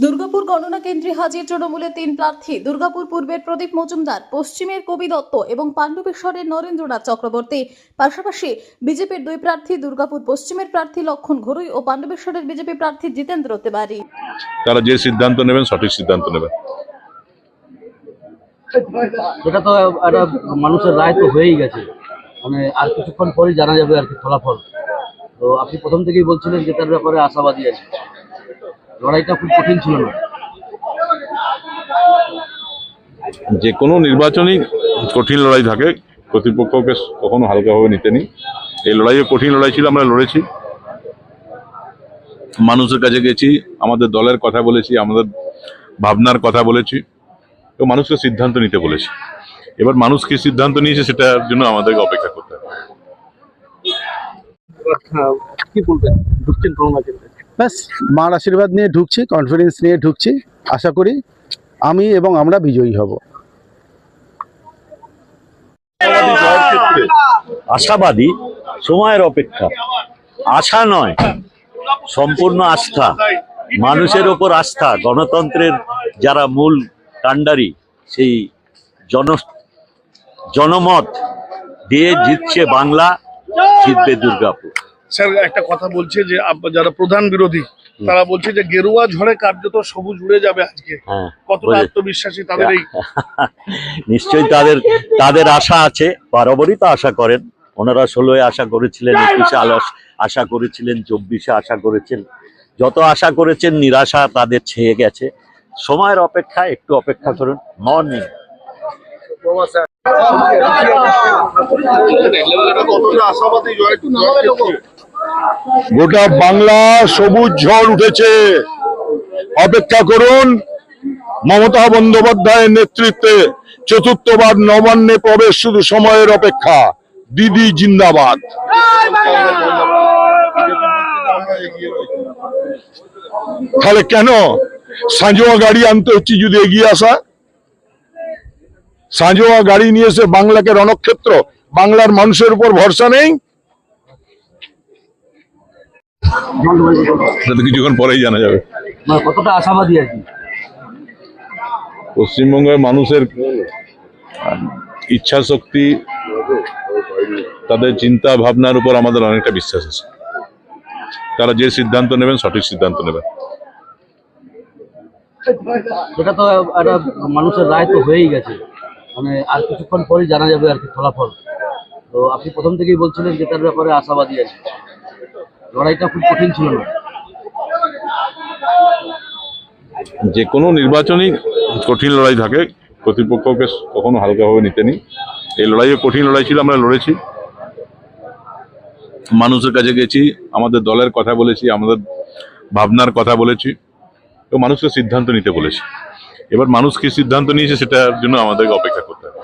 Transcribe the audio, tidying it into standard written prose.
দুর্গাপুর গণনা কেন্দ্রে হাজির তৃণমূলের 3 প্রার্থী। দুর্গাপুর পূর্বের প্রদীপ মজুমদার, পশ্চিমের কবি দত্ত এবং পাণ্ডবেশ্বরের নরেন্দ্রনাথ চক্রবর্তী। পাশাপাশি বিজেপির 2 প্রার্থী, দুর্গাপুর পশ্চিমের প্রার্থী লক্ষণ ঘরুই ও পাণ্ডবেশ্বরের বিজেপি প্রার্থী জিতেন্দ্র তেওয়ারি। তারা যে সিদ্ধান্ত নেবেন সঠিক সিদ্ধান্ত নেবেন। এটা তো একটা মানুষের রায় তো হয়েই গেছে, মানে আর কিছুক্ষণ পরেই জানা যাবে আর কি ফলাফল। তো আপনি প্রথম থেকেই বলছিলেন যে তার ব্যাপারে আশাবাদী আছে, লড়াইটা খুব কঠিন ছিল না? যে কোনো নির্বাচনই কঠিন লড়াই থাকে, প্রতিপক্ষকে কখনো হালকাভাবে নিতে নেই। এই লড়াইও কঠিন লড়াই ছিল, আমরা লড়েছি, মানুষের কাছে গেছি, আমাদের দলের কথা বলেছি, আমাদের ভাবনার কথা বলেছি, তো মানুষকে সিদ্ধান্ত নিতে বলেছি। এবার মানুষ কি সিদ্ধান্ত নিয়েছে সেটার জন্য আমাদেরকে অপেক্ষা করতে হবে। কি বলবেন, ঢুকছেন গণনা কেন্দ্রে? ব্যাস মার আশীর্বাদ নিয়ে ঢুকছি, কনফিডেন্স নিয়ে ঢুকছি। আশা করি আমি এবং আমরা বিজয়ী হব। আশাবাদী, সময়ের অপেক্ষা। আশা নয়, সম্পূর্ণ আস্থা, মানুষের ওপর আস্থা। গণতন্ত্রের যারা মূল কাণ্ডারি, সেই জনমত দিয়ে জিতছে বাংলা, জিতবে দুর্গাপুর। স্যার একটা কথা বলছে যে যারা প্রধান বিরোধী তারা বলছে যে গেরুয়া ঝড়ে কার্যত সবুজ উড়ে যাবে আজকে। কতটা আত্মবিশ্বাসী তাদের এই? নিশ্চয়ই তাদের আশা আছে, বরাবরই তো আশা করেন। ওনারা 16-এ আশা করেছিলেন, 21-এ আশা করেছিলেন, 24-এ আশা করেছেন। যত আশা করেছেন নিরাশা তাদের ছেয়ে গেছে। সময়ের অপেক্ষা, একটু অপেক্ষা করুন। মর্নিং গোটা বাংলা সবুজ ঝড় উঠেছে, অপেক্ষা করুন। মমতা বন্দ্যোপাধ্যায়ের নেতৃত্বে চতুর্থবার নবান্নে প্রবেশ শুধু সময়ের অপেক্ষা। দিদি জিন্দাবাদ। তাহলে কেন সাঁজোয়া গাড়ি আনতে হচ্ছে যদি এগিয়ে আসা? সাঁজোয়া গাড়ি নিয়ে এসে বাংলাকে রণক্ষেত্র, বাংলার মানুষের উপর ভরসা নেই। কিছুক্ষণ পরেই জানা যাবে কতটা আশাবাদী আছে। পশ্চিমবঙ্গের মানুষের ইচ্ছা শক্তি, তাদের চিন্তা ভাবনার উপর আমাদের অনেকটা বিশ্বাস আছে। তারা যে সিদ্ধান্ত নেবেন সঠিক সিদ্ধান্ত নেবেন। এটা তো একটা মানুষের রায় তো হয়েই গেছে, মানে আর কিছুক্ষণ পরেই জানা যাবে আর কি ফলাফল। তো আপনি প্রথম থেকেই বলছিলেন যে তার ব্যাপারে আশাবাদী আছে, লড়াইটা খুব কঠিন ছিল না? যে কোনো নির্বাচনই কঠিন লড়াই থাকে, প্রতিপক্ষকে কখনো হালকাভাবে নিতে নেই। এই লড়াইও কঠিন লড়াই ছিল, আমরা লড়েছি, মানুষের কাছে গেছি, আমাদের দলের কথা বলেছি, আমাদের ভাবনার কথা বলেছি, তো মানুষকে সিদ্ধান্ত নিতে বলেছি। এবার মানুষ কি সিদ্ধান্ত নিয়েছে সেটার জন্য আমাদেরকে অপেক্ষা করতে হবে।